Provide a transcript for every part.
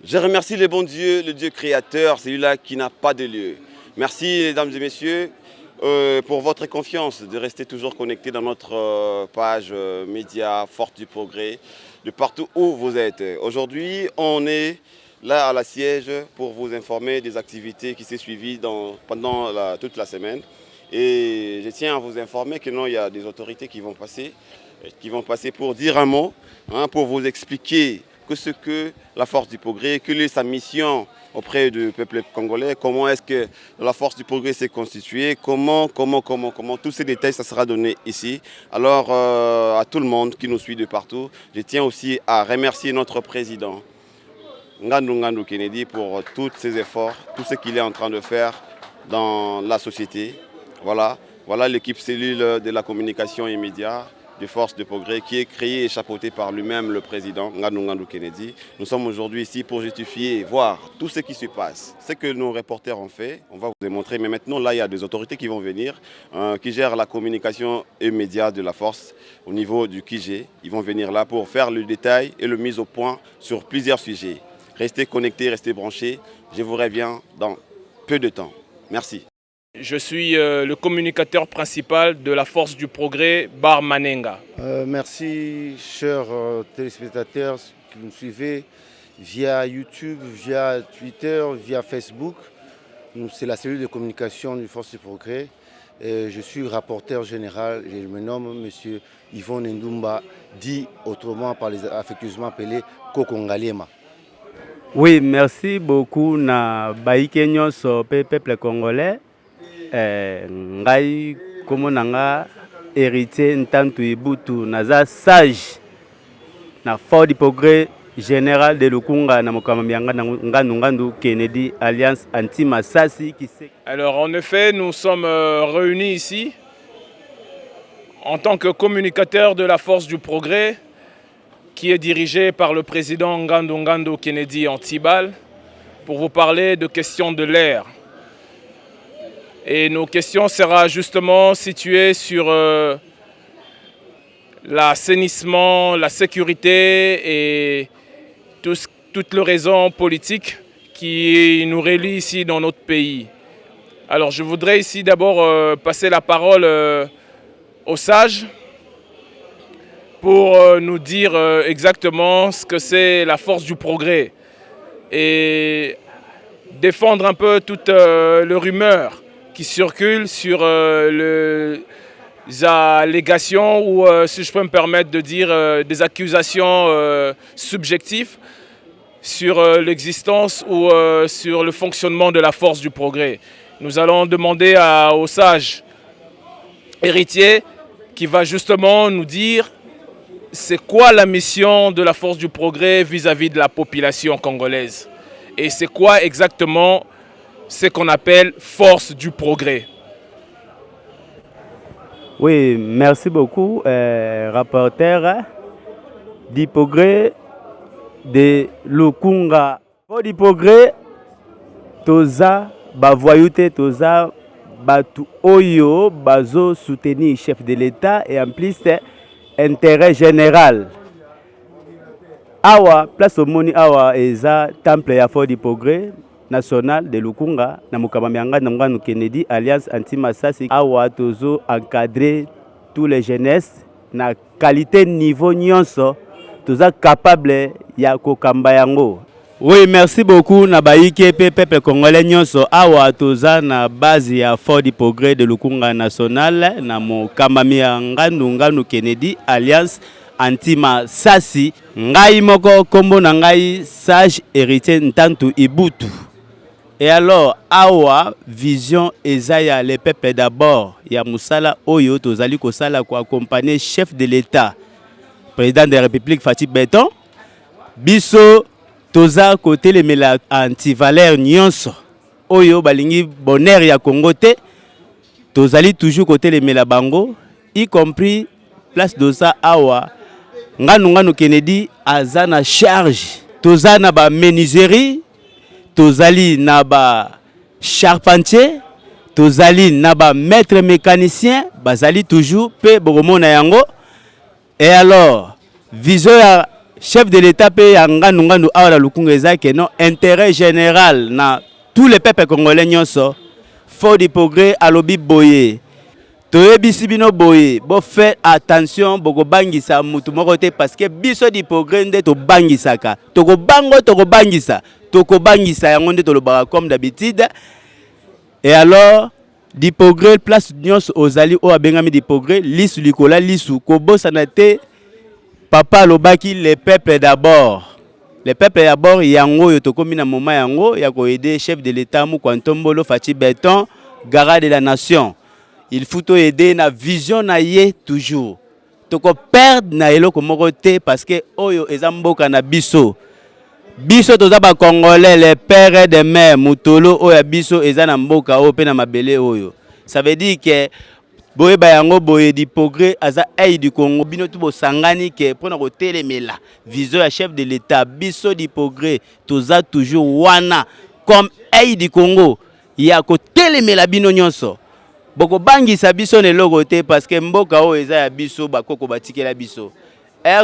Je remercie le bon Dieu, le Dieu créateur, celui-là qui n'a pas de lieu. Merci, mesdames et messieurs, pour votre confiance, de rester toujours connectés dans notre page média Force du Progrès, de partout où vous êtes. Aujourd'hui, on est là à la siège pour vous informer des activités qui s'est suivies pendant toute la semaine. Et je tiens à vous informer que non, il y a des autorités qui vont passer pour dire un mot, pour vous expliquer ce que la Force du Progrès, quelle est sa mission auprès du peuple congolais, comment est-ce que la Force du Progrès s'est constituée, comment, tous ces détails, ça sera donné ici. Alors, à tout le monde qui nous suit de partout, je tiens aussi à remercier notre président, Ngandou Kennedy, pour tous ses efforts, tout ce qu'il est en train de faire dans la société. Voilà l'équipe cellule de la communication et médias de Force de Progrès qui est créée et chapeautée par lui-même, le président Ngandou Kennedy. Nous sommes aujourd'hui ici pour justifier, voir tout ce qui se passe. Ce que nos reporters ont fait, on va vous démontrer. Mais maintenant, là, il y a des autorités qui vont venir, qui gèrent la communication et médias de la Force au niveau du QG. Ils vont venir là pour faire le détail et le mise au point sur plusieurs sujets. Restez connectés, restez branchés. Je vous reviens dans peu de temps. Merci. Je suis le communicateur principal de la Force du Progrès, Bar Manenga. Merci, chers téléspectateurs qui nous suivez via YouTube, via Twitter, via Facebook. C'est la cellule de communication du Force du Progrès. Je suis rapporteur général, je me nomme M. Yvon Ndoumba, dit autrement affectueusement appelé Kokongalema. Oui, merci beaucoup na baïké nyonso peuple congolais. Ngai komo nanga héritier ntantu ibutu naza sage na Force du Progrès général de Lukunga na mokamamianga Ngandou Kennedy Alliance anti-Masasi qui sait. Alors en effet, nous sommes réunis ici en tant que communicateur de la Force du Progrès qui est dirigé par le président Ngandou Kennedy Antibal pour vous parler de questions de l'air. Et nos questions seront justement situées sur l'assainissement, la sécurité et toutes les raisons politiques qui nous relient ici dans notre pays. Alors je voudrais ici d'abord passer la parole aux sages pour nous dire exactement ce que c'est la Force du Progrès et défendre un peu toute les rumeurs qui circulent sur les allégations ou, si je peux me permettre de dire, des accusations subjectives sur l'existence ou sur le fonctionnement de la Force du Progrès. Nous allons demander au sage héritier qui va justement nous dire c'est quoi la mission de la Force du Progrès vis-à-vis de la population congolaise et c'est quoi exactement ce qu'on appelle Force du Progrès. Oui, merci beaucoup, rapporteur du Progrès de Lukunga. Force du Progrès, toza bavoyouté, toza batu oyo bazo soutenir chef de l'État et en plus intérêt général. Awa place au moni awa eza temple ya Force du Progrès national de Lukunga na mokamamianga Ngandou Kennedy Alliance anti-Masasi. Awa tozo encadrer tous les jeunesses na qualité niveau nyonso toza capable ya kokamba yango. Oui, merci beaucoup na baïké peuple congolais nyonso. Awa toza na base ya Force du Progrès de Lukunga national na mokamamianga Ngandou Kennedy Alliance anti-Masasi. Ngai moko kombo na ngai sage héritier ntantu ibutu. Et alors, awa vision ezaya le peuple d'abord ya musala oyo tozali kosala ko accompagner chef de l'État président de la République Fatou Beton biso toza côté le mela anti-valeur nyonso oyo balingi bonheur ya Congo te tozali toujours côté le mela bango y compris place dosa awa Ngandou Kennedy azana charge toza na ba menuiserie tozali na ba charpentier, tozali na ba maître mécanicien, bazali toujours pe boromona yango. Et alors, vision ya chef de l'État pe ya ngandu awa lukunga ezake non intérêt général na tous les peuples congolais nyonso. Fort du progrès alobi boye. Toyebisi bino boye, bo faire attention boko bangisa mutu moko te parce que biso di progrès nde to bangisaka. Toko bangisa, toko bangisa yango nde to lobaka comme d'habitude. Et alors di progrès place nyonso ozali o abengami di progrès lisu likola lisu ko bosana te papa lobaki les peuples d'abord. Les peuples d'abord yango yo tokomi na moment yango ya ko aider chef de l'État mu Kwantombolo Fachi Beton garant de la nation. Il faut aider na vision na ye toujours. Toko perdre na eloko moko te parce que oyo ezamboka na biso. Biso toza ba Congolais les pères des mères mutolo oya biso eza na mboka oyo pe na mabele oyo. Ça veut dire que boye bayango boye di progrès aza ei du Congo bino tubo sangani ke pona ko telemela vision ya chef de l'État biso di progrès toza toujours wana comme ei du Congo ya ko telemela bino nyonso. Boko bangisa biso ne logo te parce que mboka o eza ya biso bakoko batikela biso.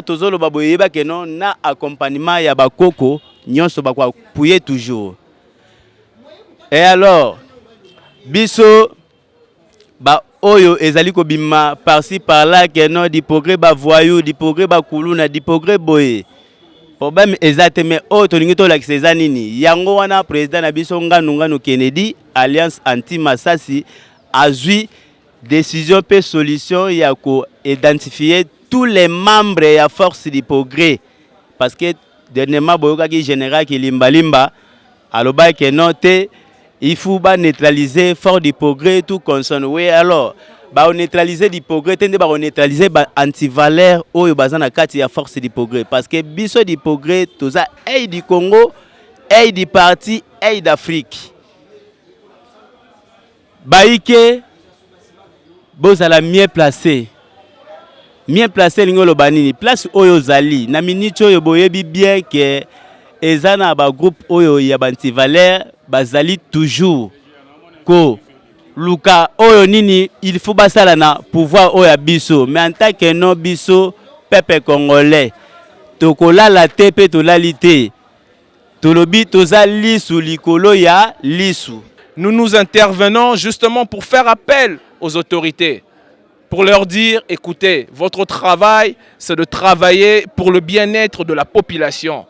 Tozolo baboye ba ke non na accompagnement ya bakoko nyonso bakwa puye toujours. Et alors biso ba oyo ezali ko bima par-ci par-là ke non di progrès ba voyou, di progrès ba kuluna, di progrès boye. Problème exactement o tolingi to lakisa eza nini? Yango wana président na biso nganu Kennedy Alliance anti-Masasi azui décision pe solution ya ko identifier tous les membres de la force du progrès parce que dernièrement boyoka ki général ki limba aloba ke noté il faut ba neutraliser fort du progrès tout concerne. Oui alors ba neutraliser du progrès tende ba neutraliser ba anti-valeur oyo bazana kati ya force du progrès parce que biso du progrès toza ei du Congo, ei du parti, ei d'Afrique. Baïke bozala mieux placé lingolo banini place oyo zali na minute oyo boyebi bien que ezana ba groupe oyo ya banti valeur bazali toujours ko luka oyo nini il faut basala na pouvoir oyo biso mais en tant que non biso peuple congolais tokolala te pe tolalité tolobi toza lisu likolo ya lisu. Nous intervenons justement pour faire appel aux autorités, pour leur dire, écoutez, votre travail, c'est de travailler pour le bien-être de la population.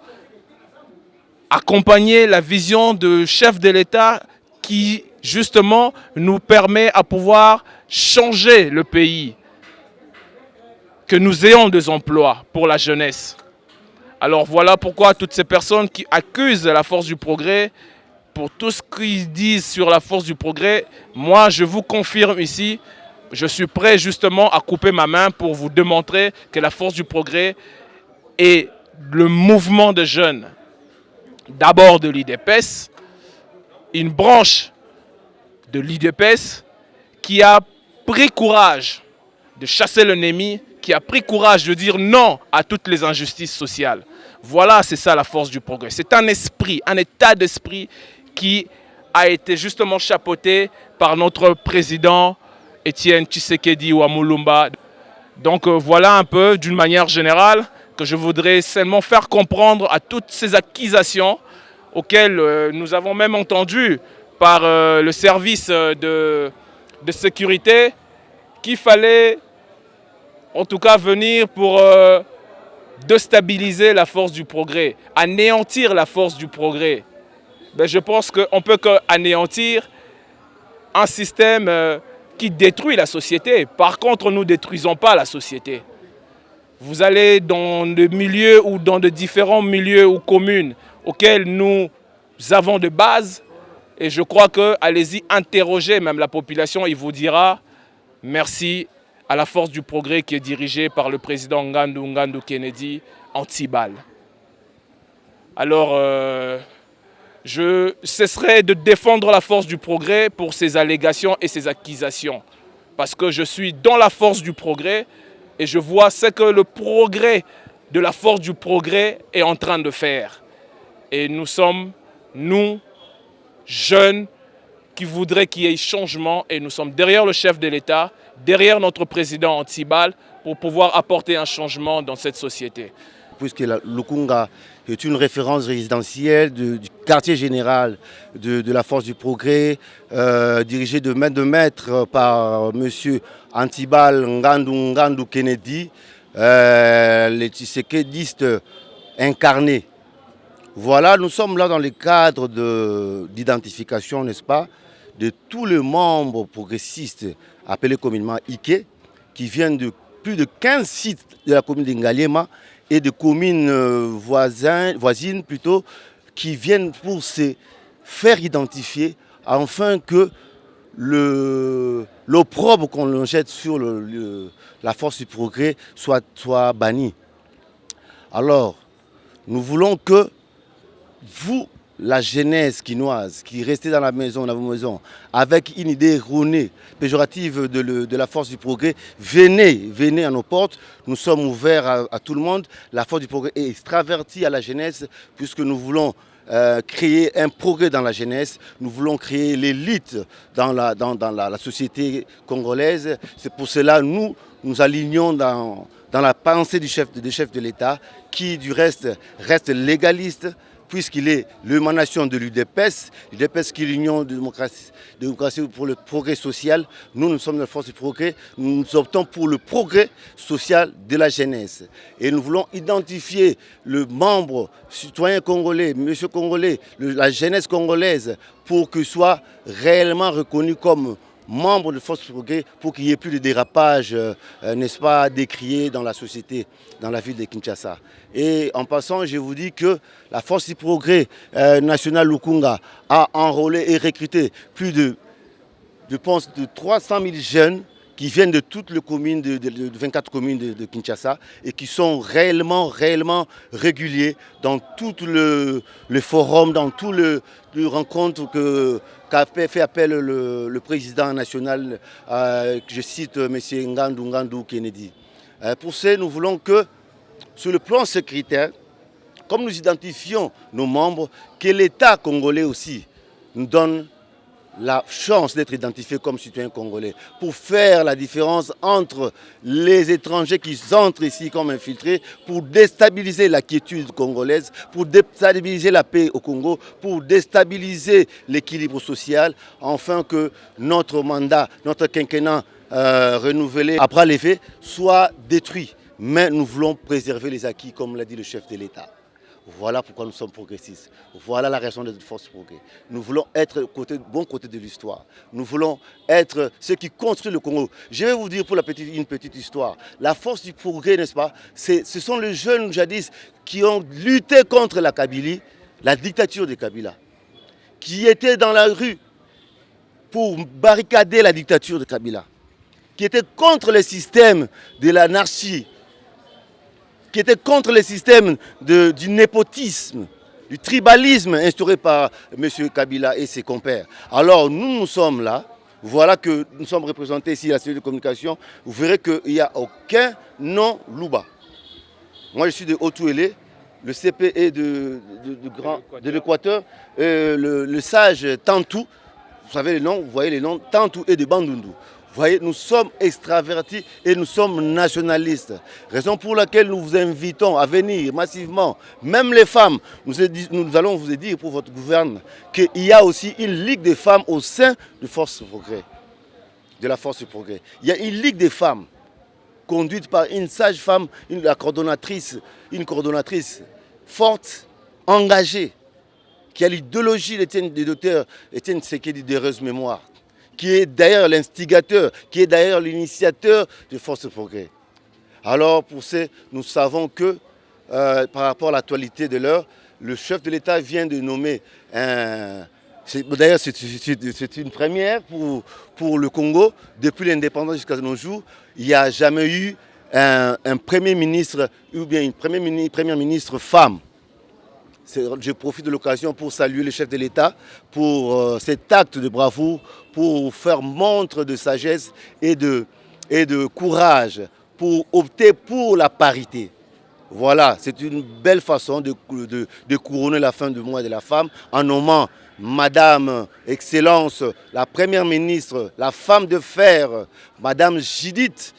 Accompagner la vision du chef de l'État qui, justement, nous permet à pouvoir changer le pays, que nous ayons des emplois pour la jeunesse. Alors voilà pourquoi toutes ces personnes qui accusent la force du progrès, pour tout ce qu'ils disent sur la force du progrès, moi je vous confirme ici, je suis prêt justement à couper ma main pour vous démontrer que la force du progrès est le mouvement de jeunes, d'abord de l'IDPS, une branche de l'IDPS qui a pris courage de chasser l'ennemi, qui a pris courage de dire non à toutes les injustices sociales. Voilà, c'est ça la force du progrès. C'est un esprit, un état d'esprit qui a été justement chapeauté par notre président Étienne Tshisekedi Wamulumba. Donc voilà un peu d'une manière générale que je voudrais seulement faire comprendre à toutes ces accusations auxquelles nous avons même entendu par le service de sécurité qu'il fallait en tout cas venir pour déstabiliser la force du progrès, anéantir la force du progrès. Ben, je pense qu'on ne peut qu'anéantir un système qui détruit la société. Par contre, nous ne détruisons pas la société. Vous allez dans des milieux ou dans de différents milieux ou communes auxquels nous avons de base. Et je crois que, allez-y, interrogez même la population, il vous dira merci à la force du progrès qui est dirigée par le président Ngandu Kennedy anti-balle. Alors, je cesserai de défendre la force du progrès pour ces allégations et ces accusations. Parce que je suis dans la force du progrès et je vois ce que le progrès de la force du progrès est en train de faire. Et nous sommes, nous, jeunes, qui voudraient qu'il y ait changement et nous sommes derrière le chef de l'État, derrière notre président anti-balle pour pouvoir apporter un changement dans cette société. puisque Lukunga est une référence résidentielle du quartier général de la Force du Progrès, dirigé de maître par M. Antibal Ngandu Kennedy, les Tshisekedi incarnés. Voilà, nous sommes là dans le cadre d'identification, n'est-ce pas, de tous les membres progressistes appelés communément IKE, qui viennent de plus de 15 sites de la commune d'Ingaliema et de communes voisines plutôt, qui viennent pour se faire identifier afin que l'opprobre qu'on jette sur la Force du Progrès soit banni. Alors, nous voulons que vous, la jeunesse quinoise qui restait dans la maison, dans vos maisons, avec une idée erronée, péjorative de la Force du Progrès, venez à nos portes. Nous sommes ouverts à tout le monde. La Force du Progrès est extravertie à la jeunesse, puisque nous voulons créer un progrès dans la jeunesse. Nous voulons créer l'élite dans la société congolaise. C'est pour cela que nous alignons dans la pensée du chef de l'État, qui du reste légaliste, puisqu'il est l'émanation de l'UDPS, l'UDPS qui est l'Union de démocratie pour le progrès social. Nous sommes la Force du Progrès, nous optons pour le progrès social de la jeunesse. Et nous voulons identifier le membre citoyen congolais, monsieur congolais, la jeunesse congolaise, pour qu'il soit réellement reconnu comme membre de Force du Progrès, pour qu'il n'y ait plus de dérapage, n'est-ce pas, décrié dans la société, dans la ville de Kinshasa. Et en passant, je vous dis que la Force du Progrès nationale Lukunga a enrôlé et recruté plus de, je pense, de 300 000 jeunes qui viennent de toutes les communes, de 24 communes de Kinshasa, et qui sont réellement réguliers dans tous les forums, dans toutes les rencontres qu'a fait appel le président national, que je cite M. Ngandu Kennedy. Pour ça, nous voulons que, sur le plan sécuritaire, comme nous identifions nos membres, que l'État congolais aussi nous donne la chance d'être identifiés comme citoyens congolais, pour faire la différence entre les étrangers qui entrent ici comme infiltrés, pour déstabiliser la quiétude congolaise, pour déstabiliser la paix au Congo, pour déstabiliser l'équilibre social, afin que notre mandat, notre quinquennat renouvelé après les faits soit détruit. Mais nous voulons préserver les acquis, comme l'a dit le chef de l'État. Voilà pourquoi nous sommes progressistes. Voilà la raison de notre Force Progrès. Nous voulons être bon côté de l'histoire. Nous voulons être ceux qui construisent le Congo. Je vais vous dire pour une petite histoire. La Force du Progrès, n'est-ce pas, ce sont les jeunes jadis qui ont lutté contre la Kabylie, la dictature de Kabila, qui étaient dans la rue pour barricader la dictature de Kabila, qui étaient contre le système de l'anarchie, qui était contre le système du népotisme, du tribalisme instauré par M. Kabila et ses compères. Alors nous sommes là, voilà que nous sommes représentés ici à la cellule de communication, vous verrez qu'il n'y a aucun nom Louba. Moi je suis de Haut-Touélé, le CPE de l'Équateur, le sage Tantou, vous savez les noms, vous voyez les noms, Tantou et de Bandundu. Vous voyez, nous sommes extravertis et nous sommes nationalistes. Raison pour laquelle nous vous invitons à venir massivement, même les femmes. Nous allons vous dire pour votre gouvernement qu'il y a aussi une ligue des femmes au sein de la Force du Progrès. Il y a une ligue des femmes conduite par une sage-femme, une coordonnatrice forte, engagée, qui a l'idéologie du docteur Étienne Tshisekedi d'heureuse mémoire, qui est d'ailleurs l'instigateur, qui est d'ailleurs l'initiateur de Force du Progrès. Alors pour ça, nous savons que par rapport à l'actualité de l'heure, le chef de l'État vient de nommer d'ailleurs c'est une première pour le Congo. Depuis l'indépendance jusqu'à nos jours, il n'y a jamais eu un Premier ministre ou bien une Première ministre femme. Je profite de l'occasion pour saluer le chef de l'État pour cet acte de bravoure, pour faire montre de sagesse et de courage, pour opter pour la parité. Voilà, c'est une belle façon de couronner la fin du mois de la femme en nommant Madame Excellence, la Première ministre, la femme de fer, Madame Judith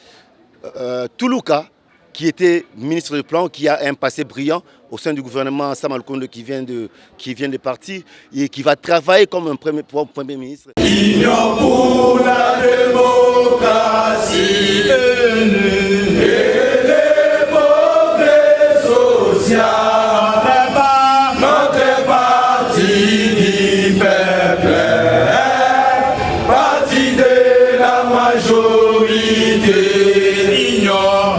Tuluka, qui était ministre du Plan, qui a un passé brillant au sein du gouvernement Sama Lukonde qui vient de partir et qui va travailler comme un premier ministre. Union pour la démocratie et les progrès sociaux. Notre parti du peuple, parti de la majorité.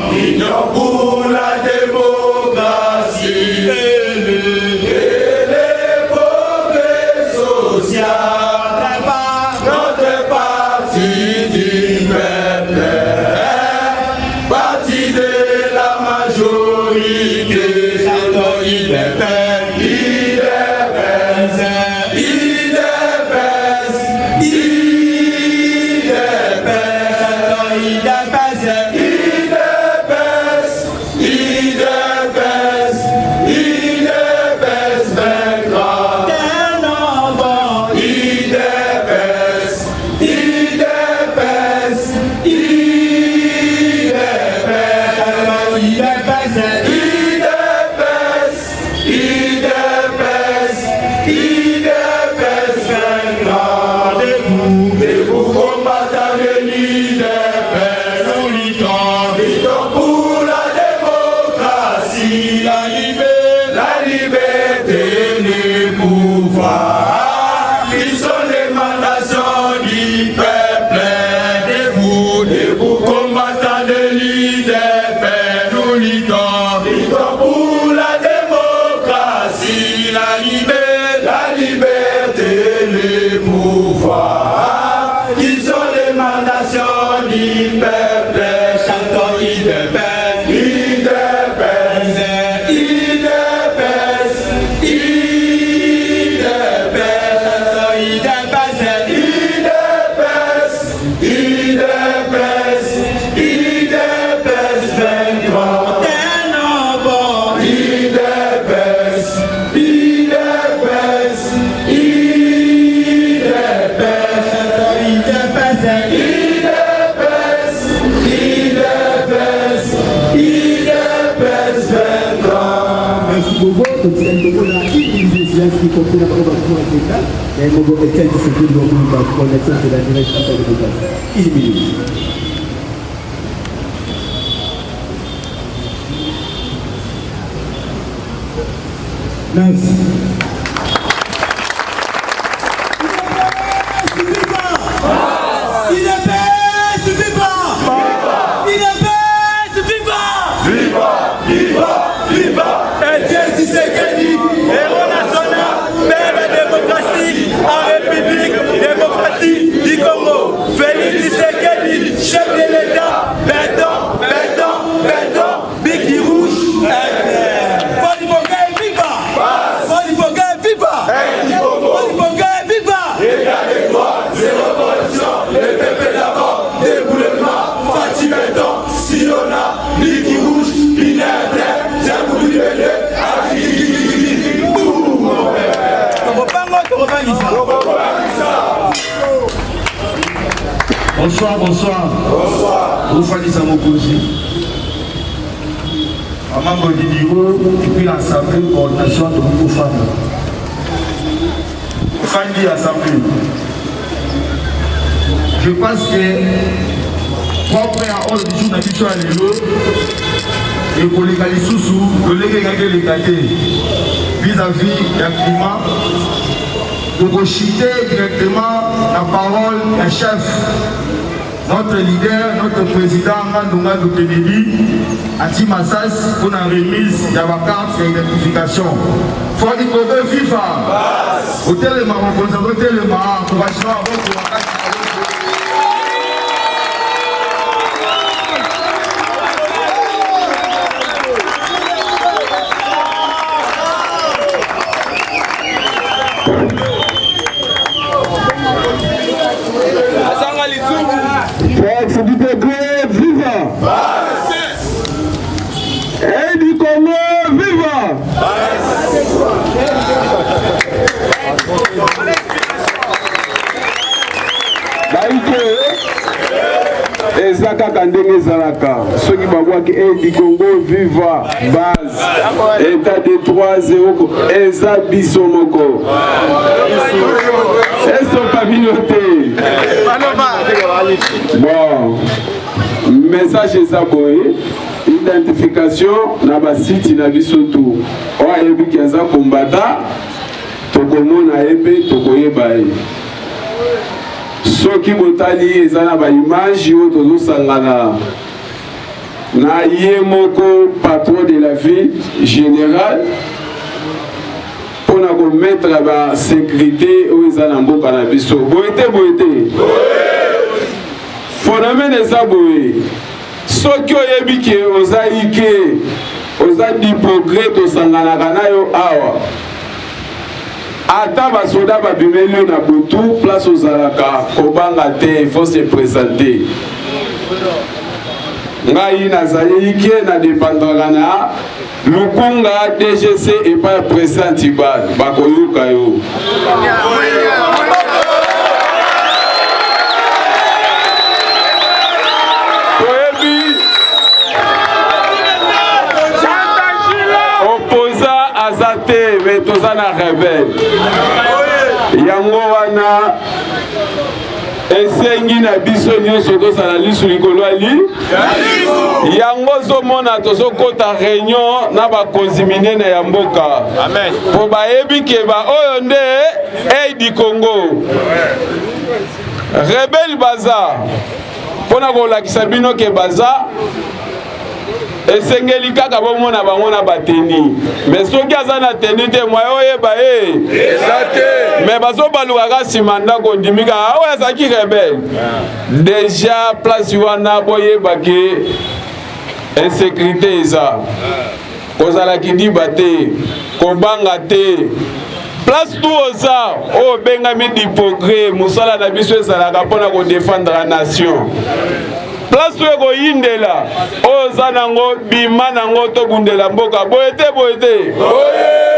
Union pour la démocratie et les progrès sociaux. Notre parti du peuple, parti de la majorité. Merci. Chef de l'État, Biki Rouge, État des droits, zéro corruption, les pépés d'abord, déboulement, Fatih Béton, Siona, Biki Rouge, Pinètre, Zambou Libélé, Agui, Boum, mon père. Bonsoir. Bonsoir. Vous faites ça mon cousin. Maman Godinigo, depuis l'Assemblée de coordination de beaucoup de femmes. Fandi Assemblée. Je pense que pour après à all du jour d'habitude à l'élo et pour les Kalissousou, les gâtés vis-à-vis d'un climat. Pour chiter directement la parole d'un chef, notre leader, notre président Ngandunga Kennedy, Ati Massas, pour la remise de la carte d'identification. Faut dire qu'on veut FIFA. Au téléma, on peut nous téléma, encouragement à votre carte. Force du progrès, viva! Et du Congo, viva! eza kaka ndenge ezalaka soki babwaki Edi Congo viva base état de 3-0 eza biso moko esopa bino te. Bon, message eza boye identification na basiti na biso tu oyo ayebi ki aza kombata tokomona ye mpe tokoyeba ye. Soki botali eza na baimage oyo tozosangana na ye moko patron de la ville générale mpona komettre basécurité oyo eza na mboka na biso. Boye te phénomène eza boye soki oyebi ke oza ike oza diprogré tosanganaka na yo awa ata basoda babimeli yo na butu place ozalaka kobanga te, il faut se présenter. Ngai nazali ike na dépendraka na Lukunga DGC et pas président Tibal bakoyoka yo. Azate metozana rebelle yango wana esengi na biso nyonso tozala lisu likolo ali yango zomona tozokota réunion na bakonzi minene ya mboka po bayebi ke baoyo nde Edi Congo rebelle baza mpona kolakisa bino ke baza esengeli kaka bomona bango na bateni mais soki aza na teni te mwaye oyeba mais bazobalukaka nsima ndako ndimika oyo azalaki rebelle déjà place wana boyeba ke insécurité eza kozalaki diba te kobanga te place tu oza oyo bengami diprogré mosala na biso ezalaka mpona kodefendre la nation. Place tu ekoyindela oza nango bima nango tobundela mboka boye te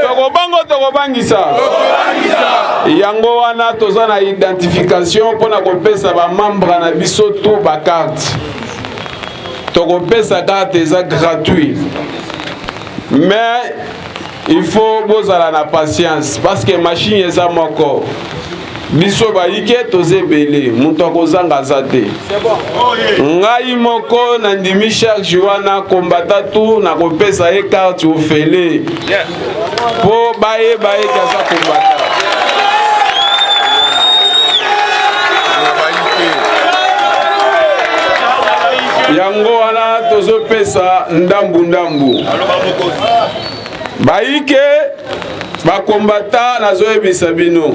tokobango tokobangisa yango wana toza na identification mpona kopesa bamembre na biso to bakarte tokopesa carte eza gratuit mais il faut bozala na patience parce que machine eza moko biso baike tozebele mutu akozanga aza te. Ngai moko na ndimi charge wana kombata tu na kopesa ye carte ofele po bayeba ye kaza kombata. Yango wana tozopesa ndambu baike bakombata nazoyebisa bino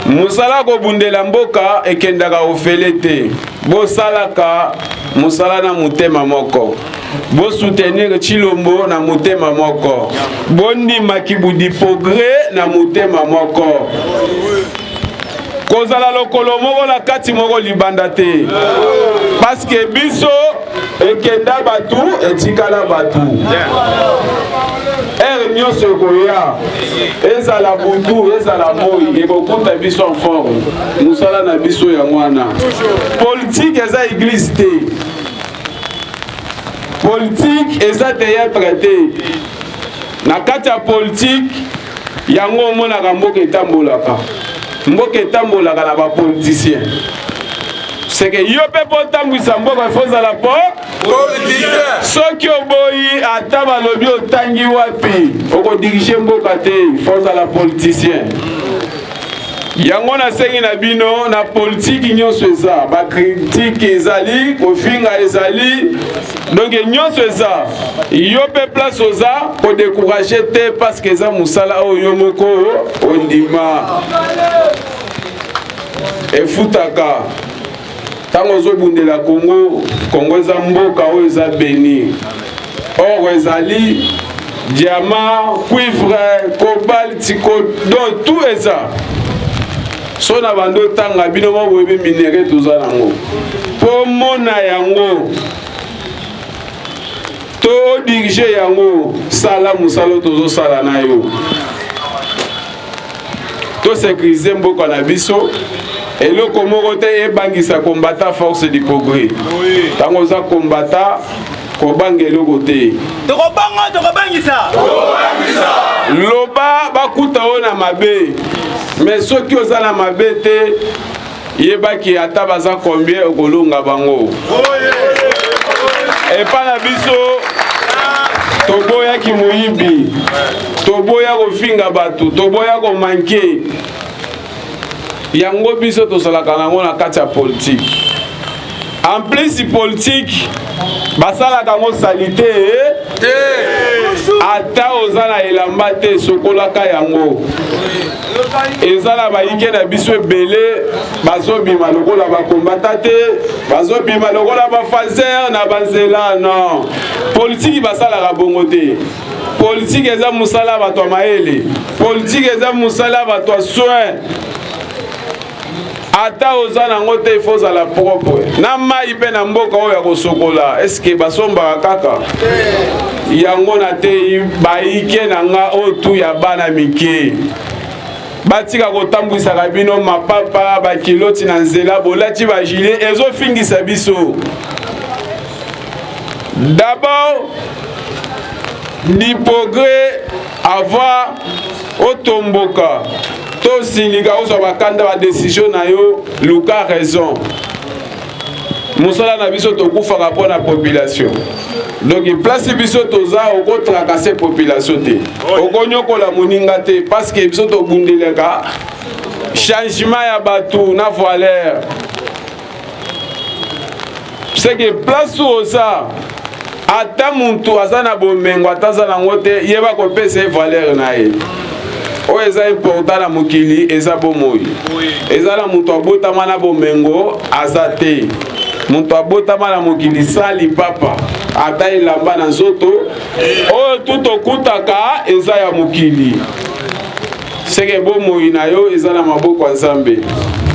musala kobundela mboka ekendaka ofele te bosalaka musala na mutema moko bo soutenir Chilombo na mutema moko bondimaki budipogré na mutema moko kozala lokolo moko na kati moko libanda te parce que biso ekenda batu etikala batu nyonso ekoya ezala butu ezala moi ekokuta biso en forme musala na biso ya mwana politique eza église te politique eza théâtre te na kati ya politique yango omonaka mboka etambolaka na bapoliticien c'est que yo pe potambwisa mboka efozala po soki oboyi ata balobi otangi wapi okodirige mboka te efozala politicien yango nasengi na bino na politiki nyonso eza bakritike ezali kofinga ezali donc nyonso eza yo pe place oza kodécourage te parce que eza musala oyo yo moko ondima efutaka tango ozobundela Congo eza mboka oyo eza béni or ezali diamant cuivre cobalt donc tout eza so na bando tanga bino mo boyebi minere toza nango po mona yango to dirige yango sala musalo tozo sala na yo to sécuriser mboka na biso eloko moko te ebangisa combattant force du progrès tango za combattant kobanga eloko te loba bakuta o na mabe mais soki oza na mabe te yebaki ata baza combien okolonga bango epa na biso toboyaki moyibi toboya kofinga bato toboya komanke yango biso tosalaka nango na kati ya politique en plus politique basalaka ngo salite ata oza na elamba te sokolaka yango ezala bayike na biso ebele bazobima lokola bakombata te bazobima lokola bafazer na banzela non politique basalaka bongo te politique eza mosala bato ya mayele politique eza mosala bato ya soin ata oza nango te ifo ozala propre na mai mpe na mboka oyo ya kosokola eske basombaka kaka yango na te bayike na nga oyo tu ya bana mike batika kotambwisaka bino mapapa bakiloti na nzela bolati bagilet ezofingisa biso d'abord du progrès avoir otomboka to silika ozwa bakanda ba décision na yo luka raison musala na biso tokufaka mpo na population donc place biso toza okotrakase population te okonyokola moninga te parce que biso tobundelaka changement ya bato na valeur c'est que place oza ata muntu aza na bomengo ata aza nango te yeba kopesa valeur na ye oyo eza important na mokili eza bomoi ezala mutu abotama na bomengo aza te mutu abotama na mokili sali papa ata elamba na nzoto oyo tu tokutaka eza ya mokili seke bomoi na yo eza na maboko ya nzambe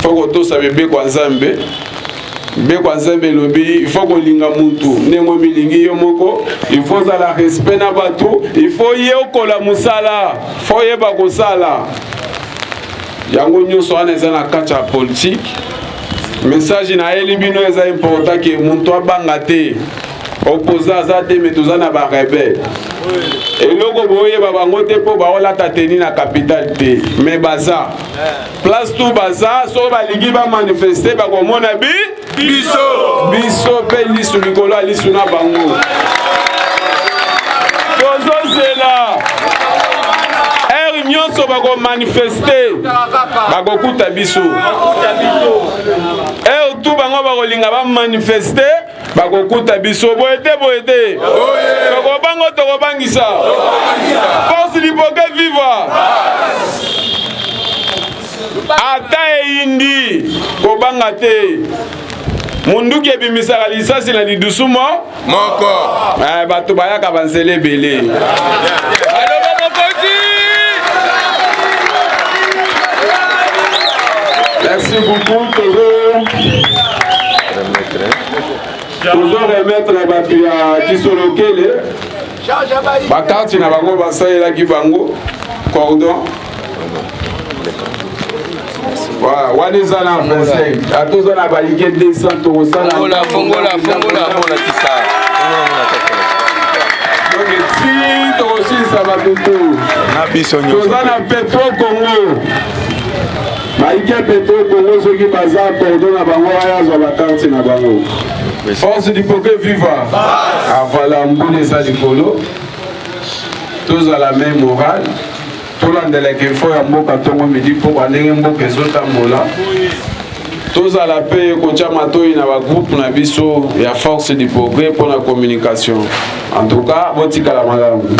foko tosa bebeko ya nzambe beko nzambe lobi il faut kolinga mutu ndenge milingi yo moko il faut zala respect na bato il faut yekola musala faut yeba kosala yango nyonso wana eza na kati ya politique message na elibino eza important ke muntu abanga te opposant aza te mais toza na ba rebelle eloko boyeba bango te mpo baolata teni na capitale te mais baza place tout baza so balingi bamanifeste bakomona biso mpe lisu likolo ya lisu na bango tozozela ere nyonso bakomanifeste bakokuta biso ere tu bango bakolinga bamanifeste bakokuta biso boye te tokobango tokobangisa force du progrès vivre ata eyindi kobanga te munduki ebimisaka lisasi na lidusumo moko bato bayaka banzela ebele merci beaucoup toujours remettre bato ya kisolokele bakarte na bango basalelaki bango cordon wana eza na 25 atoza na balike 200 tokosala tokosilisa bato toza na petro congo balike petro congo soki baza cordon na bango ayazwa bakarte na bango force du progrès vivre avala mbula eza likolo tozala main morale tolandelaka efo ya mboka ntongo midi mpo bandenge mboka ezotambola tozala mpe kotia matoi na bagroupe na biso ya force du progrès mpo na communication en tout cas botikala malamu